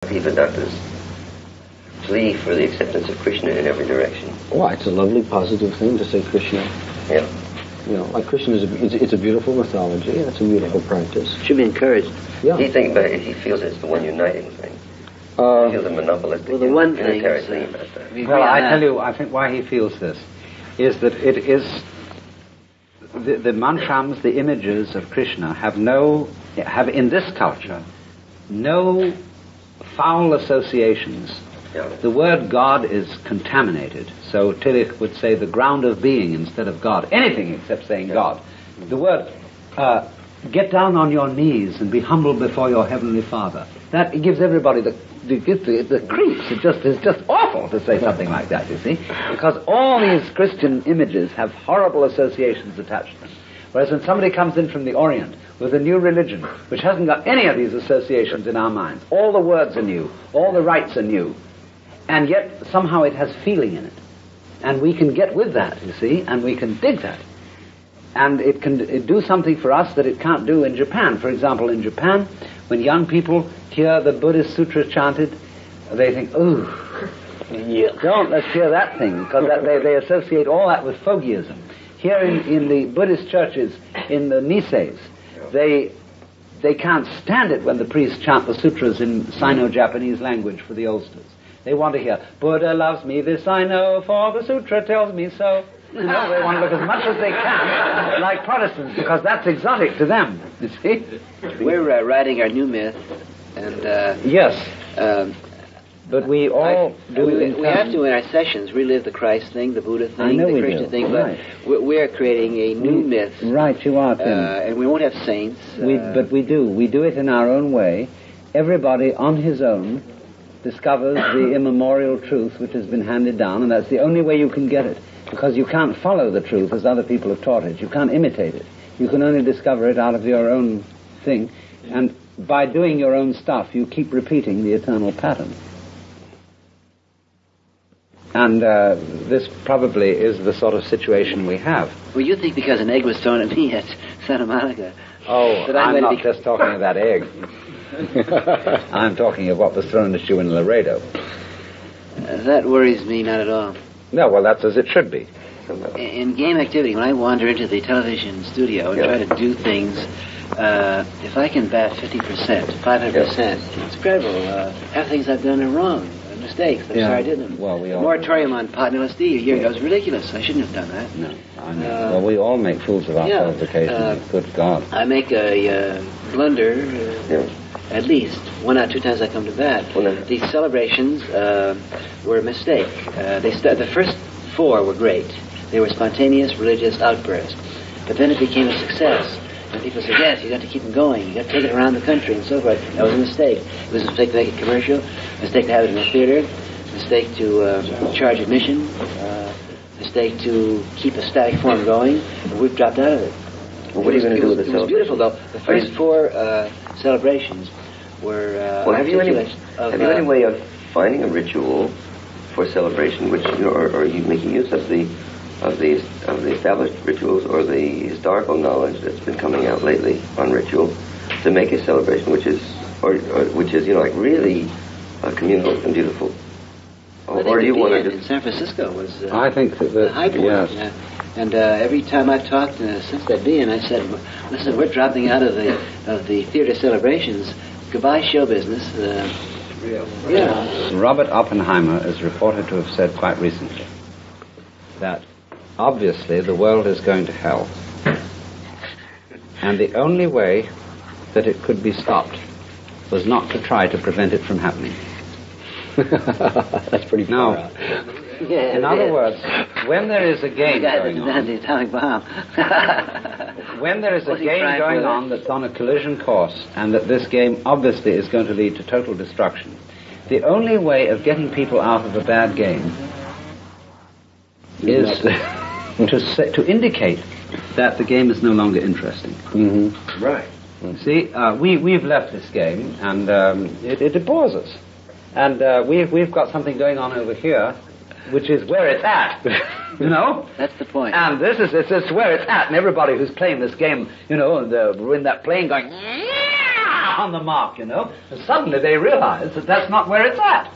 Bhaktivedanta plea for the acceptance of Krishna in every direction. Well, it's a lovely, positive thing to say Krishna. Yeah. You know, like Krishna it's a beautiful mythology. It's a beautiful practice. Should be encouraged. Yeah. He feels it's the one uniting thing. He feels a monopolistic, well, the one thing unitary thing about that. Well, I tell you, I think why he feels this is that it is the mantrams, the images of Krishna have in this culture no foul associations. Yeah. The word God is contaminated, so Tillich would say the ground of being instead of God. Anything except saying God. The word, get down on your knees and be humble before your heavenly Father. That gives everybody the creeps. It's just awful to say something like that, you see, because all these Christian images have horrible associations attached to them. Whereas when somebody comes in from the Orient with a new religion, which hasn't got any of these associations in our minds, all the words are new, all the rites are new, and yet somehow it has feeling in it. And we can get with that, you see, and we can dig that. And it can do something for us that it can't do in Japan. For example, in Japan, when young people hear the Buddhist sutra chanted, they think, ooh, let's hear that thing, because they associate all that with Fogyism. Here in the Buddhist churches, in the Niseis, they can't stand it when the priests chant the sutras in Sino-Japanese language for the oldsters. They want to hear, Buddha loves me, this I know, for the sutra tells me so. You know, they want to look as much as they can like Protestants, because that's exotic to them, you see. We're writing our new myth, and yes, but we all we have to in our sessions relive the Christ thing, the Buddha thing, the Krishna thing, right. But we're creating a new myth. Right, you are, Tim. And we won't have saints. But we do. We do it in our own way. Everybody on his own discovers the immemorial truth which has been handed down, and that's the only way you can get it. Because you can't follow the truth as other people have taught it. You can't imitate it. You can only discover it out of your own thing. And by doing your own stuff, you keep repeating the eternal pattern. And this probably is the sort of situation we have. Well, you think because an egg was thrown at me at Santa Monica... Oh, I'm not just talking of that egg. I'm talking of what was thrown at you in Laredo. That worries me not at all. No, well, that's as it should be. In game activity, when I wander into the television studio and try to do things, if I can bat 50%, 500%, it's incredible. Half things I've done are wrong, mistakes. I'm sorry I did them. Well, we all moratorium on pot and LSD a year ago was ridiculous. I shouldn't have done that. No, I know. Well, we all make fools of ourselves occasionally. Good God. I make a blunder. At least 1 or 2 times I come to bat. These celebrations were a mistake. The first 4 were great. They were spontaneous religious outbursts. But then it became a success. And people said, yes, you got to keep them going. You got to take it around the country and so forth. That was a mistake. It was a mistake to make it commercial, a mistake to have it in a theater, a mistake to charge admission, a mistake to keep a static form going. And we've dropped out of it. Well, what are you going to do with the celebration? It was beautiful, though. The first 4 celebrations were have you any way of finding a ritual for celebration, which or are you making use of the established rituals or the historical knowledge that's been coming out lately on ritual to make a celebration which is like really communal and beautiful? Or do you want to in San Francisco was I think that the high point. Yes. And every time I've talked since that day, and I said, listen, we're dropping out of the theater celebrations. Goodbye, show business. Robert Oppenheimer is reported to have said quite recently that obviously the world is going to hell. And the only way that it could be stopped was not to try to prevent it from happening. That's pretty far out. In other words, when there is a game going on, the atomic bomb. when there is a game going on that's on a collision course, and that this game obviously is going to lead to total destruction, the only way of getting people out of a bad game is to indicate that the game is no longer interesting. Mm-hmm. Right. See, we've left this game, and it bores us. And we've got something going on over here, which is where it's at, you know? That's the point. And it's where it's at, and everybody who's playing this game, you know, we're in that plane going, found the mark, you know. And suddenly they realize that that's not where it's at.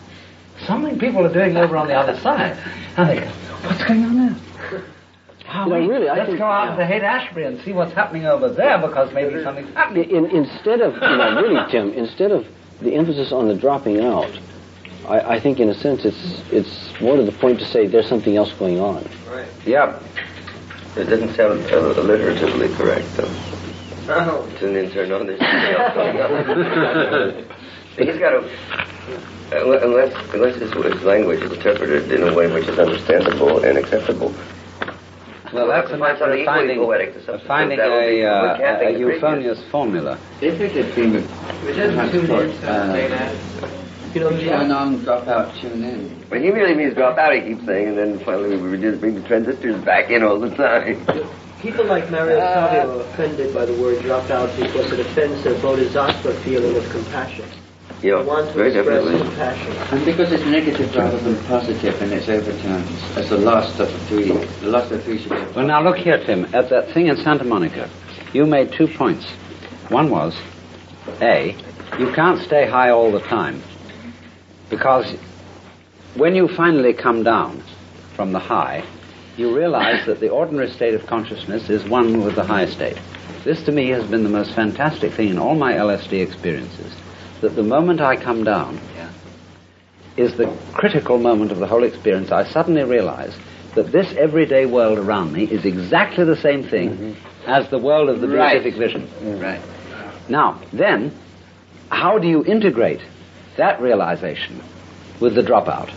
Something people are doing over on the other side. And they go, what's going on there? Let's go out to Haight-Ashbury and see what's happening over there, because maybe something's happening. Instead of, really, Tim, instead of the emphasis on the dropping out, I think in a sense it's more to the point to say there's something else going on. Right. Yeah. It doesn't sound alliteratively correct, though. No. It's an internal, there's something else going on. He's got to, unless his language is interpreted in a way which is understandable and acceptable. Well, that's a matter of finding a euphonious formula. If it had been turn on, drop out, tune in. When he really means drop out, he keeps saying, and then finally we just bring the transistors back in all the time. People like Mario Savio are offended by the word drop out because it offends their bodhisattva feeling of compassion. Yeah, they want to very express definitely. compassion. And because it's negative rather than positive in its overtones, as the last of the three. The last of the three should be. Well, now look here, Tim. At that thing in Santa Monica, you made 2 points. One was, A, you can't stay high all the time, because when you finally come down from the high, you realize that the ordinary state of consciousness is one with the high state. This, to me, has been the most fantastic thing in all my LSD experiences, that the moment I come down is the critical moment of the whole experience. I suddenly realize that this everyday world around me is exactly the same thing as the world of the beatific vision. Right. Now, then, how do you integrate that realization with the dropout?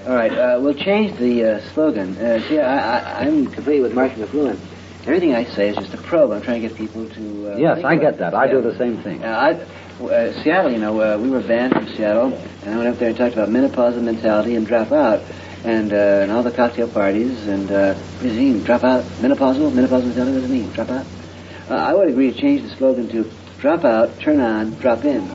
All right, we'll change the slogan. See, I'm completely with Mark McLuhan. Everything I say is just a probe. I'm trying to get people to... yes, I get that. I do the same thing. Seattle, we were banned from Seattle, and I went up there and talked about menopausal mentality and drop out, and all the cocktail parties, and what does it mean, drop out? Menopausal mentality, what does it mean, drop out? I would agree to change the slogan to drop out, turn on, drop in.